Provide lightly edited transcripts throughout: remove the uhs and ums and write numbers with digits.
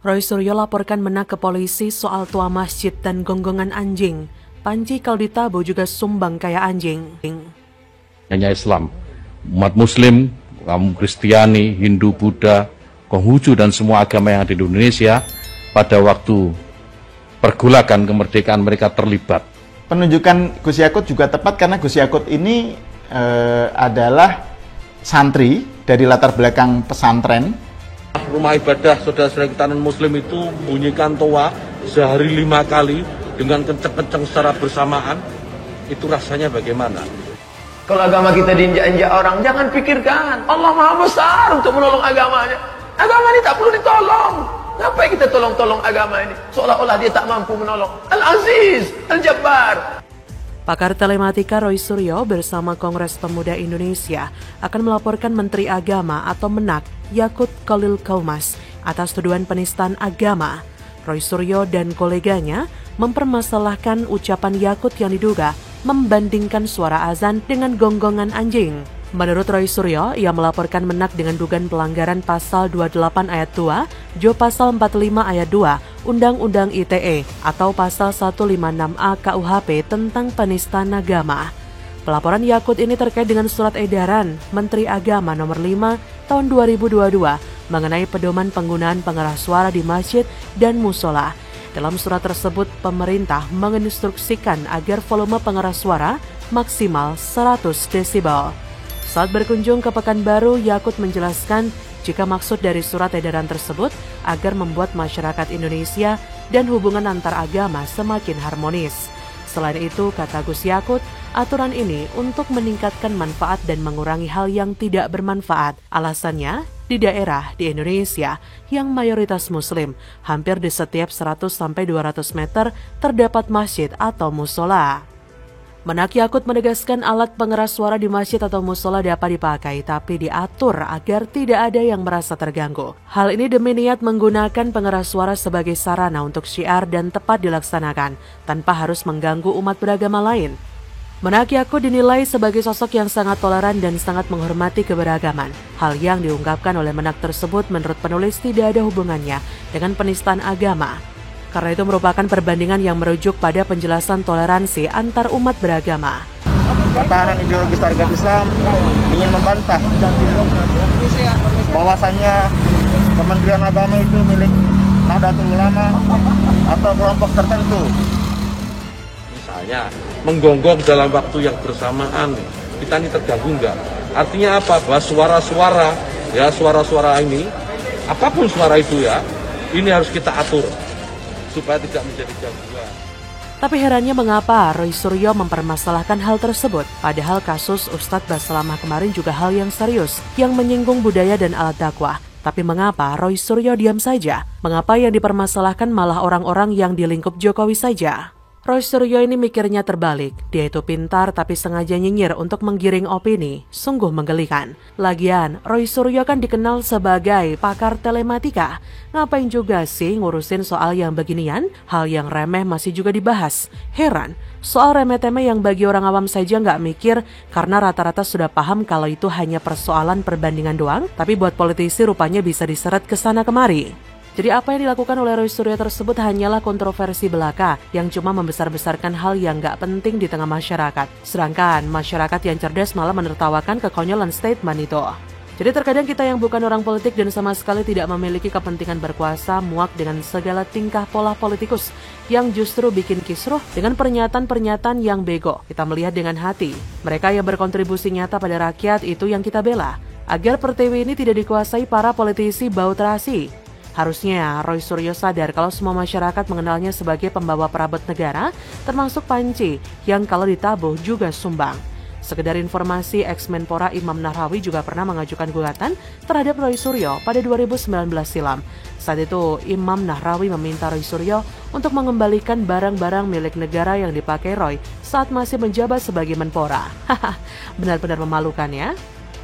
Roy Suryo laporkan Menak ke polisi soal tua masjid dan gonggongan anjing. Panji kalau ditabuh juga sumbang kayak anjing. Hanya Islam, umat Muslim, kaum Kristiani, Hindu, Buddha, Konghucu dan semua agama yang ada di Indonesia pada waktu pergolakan kemerdekaan mereka terlibat. Penunjukan Gus Yakut juga tepat karena Gus Yakut ini adalah santri dari latar belakang pesantren. Rumah ibadah saudara-saudara kita non-muslim itu bunyikan toa sehari 5 kali dengan kenceng-kenceng secara bersamaan. Itu rasanya bagaimana? Kalau agama kita diinjak-injak orang, jangan pikirkan Allah Maha Besar untuk menolong agamanya. Agama ini tak perlu ditolong. Ngapain kita tolong-tolong agama ini? Seolah-olah dia tak mampu menolong. Al-Aziz, Al-Jabbar. Pakar telematika Roy Suryo bersama Kongres Pemuda Indonesia akan melaporkan Menteri Agama atau Menak Yakut Khalil Qaumas atas tuduhan penistaan agama. Roy Suryo dan koleganya mempermasalahkan ucapan Yakut yang diduga membandingkan suara azan dengan gonggongan anjing. Menurut Roy Suryo, ia melaporkan Menak dengan dugaan pelanggaran pasal 28 ayat 2, Jo pasal 45 ayat 2, Undang-Undang ITE atau pasal 156A KUHP tentang penistaan agama. Pelaporan Yakut ini terkait dengan surat edaran Menteri Agama nomor 5 tahun 2022 mengenai pedoman penggunaan pengeras suara di masjid dan musola. Dalam surat tersebut, pemerintah menginstruksikan agar volume pengeras suara maksimal 100 desibel. Saat berkunjung ke Pekanbaru, Yakut menjelaskan jika maksud dari surat edaran tersebut agar membuat masyarakat Indonesia dan hubungan antar agama semakin harmonis. Selain itu, kata Gus Yakut, aturan ini untuk meningkatkan manfaat dan mengurangi hal yang tidak bermanfaat. Alasannya, di daerah di Indonesia yang mayoritas Muslim, hampir di setiap 100-200 meter terdapat masjid atau musola. Menak Yakut menegaskan alat pengeras suara di masjid atau musola dapat dipakai, tapi diatur agar tidak ada yang merasa terganggu. Hal ini demi niat menggunakan pengeras suara sebagai sarana untuk syiar dan tepat dilaksanakan, tanpa harus mengganggu umat beragama lain. Menak Yakut dinilai sebagai sosok yang sangat toleran dan sangat menghormati keberagaman. Hal yang diungkapkan oleh Menak tersebut menurut penulis tidak ada hubungannya dengan penistaan agama. Karena itu merupakan perbandingan yang merujuk pada penjelasan toleransi antar umat beragama. Pertahanan ideologis Tarekat Islam ingin membantah bahwasannya Kementerian Agama itu milik Nahdlatul Ulama atau kelompok tertentu. Misalnya, menggonggong dalam waktu yang bersamaan, kita ini terganggu enggak? Artinya apa? Bahwa suara-suara ini, apapun suara itu ya, ini harus kita atur supaya tidak menjadi gangguan. Tapi herannya mengapa Roy Suryo mempermasalahkan hal tersebut, padahal kasus Ustadz Basalamah kemarin juga hal yang serius, yang menyinggung budaya dan alat dakwah. Tapi mengapa Roy Suryo diam saja? Mengapa yang dipermasalahkan malah orang-orang yang di lingkup Jokowi saja? Roy Suryo ini mikirnya terbalik. Dia itu pintar tapi sengaja nyinyir untuk menggiring opini. Sungguh menggelikan. Lagian, Roy Suryo kan dikenal sebagai pakar telematika. Ngapain juga sih ngurusin soal yang beginian? Hal yang remeh masih juga dibahas. Heran, soal remeh-temeh yang bagi orang awam saja nggak mikir karena rata-rata sudah paham kalau itu hanya persoalan perbandingan doang. Tapi buat politisi rupanya bisa diseret ke sana kemari. Jadi apa yang dilakukan oleh Roy Suryo tersebut hanyalah kontroversi belaka yang cuma membesar-besarkan hal yang gak penting di tengah masyarakat. Sedangkan masyarakat yang cerdas malah menertawakan kekonyolan statement itu. Jadi terkadang kita yang bukan orang politik dan sama sekali tidak memiliki kepentingan berkuasa muak dengan segala tingkah pola politikus yang justru bikin kisruh dengan pernyataan-pernyataan yang bego. Kita melihat dengan hati. Mereka yang berkontribusi nyata pada rakyat itu yang kita bela. Agar Pertiwi ini tidak dikuasai para politisi bau terasi. Harusnya Roy Suryo sadar kalau semua masyarakat mengenalnya sebagai pembawa perabot negara, termasuk Panji, yang kalau ditabuh juga sumbang. Sekedar informasi, ex-Menpora Imam Nahrawi juga pernah mengajukan gugatan terhadap Roy Suryo pada 2019 silam. Saat itu, Imam Nahrawi meminta Roy Suryo untuk mengembalikan barang-barang milik negara yang dipakai Roy saat masih menjabat sebagai Menpora. Benar-benar memalukan ya.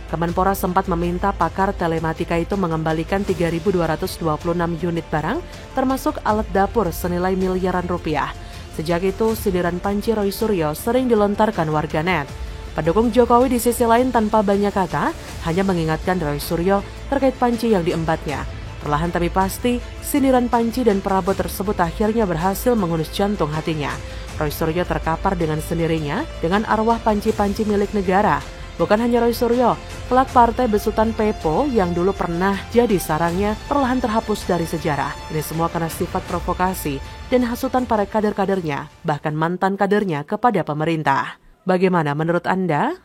Kemenpora sempat meminta pakar telematika itu mengembalikan 3.226 unit barang, termasuk alat dapur senilai miliaran rupiah. Sejak itu, sindiran Panji Roy Suryo sering dilontarkan warganet. Pendukung Jokowi di sisi lain tanpa banyak kata, hanya mengingatkan Roy Suryo terkait panci yang diembatnya. Perlahan tapi pasti, sindiran Panji dan perabot tersebut akhirnya berhasil menghunus jantung hatinya. Roy Suryo terkapar dengan sendirinya dengan arwah panci-panci milik negara. Bukan hanya Roy Suryo, kelak partai besutan Pepo yang dulu pernah jadi sarangnya perlahan terhapus dari sejarah. Ini semua karena sifat provokasi dan hasutan para kader-kadernya, bahkan mantan kadernya kepada pemerintah. Bagaimana menurut Anda?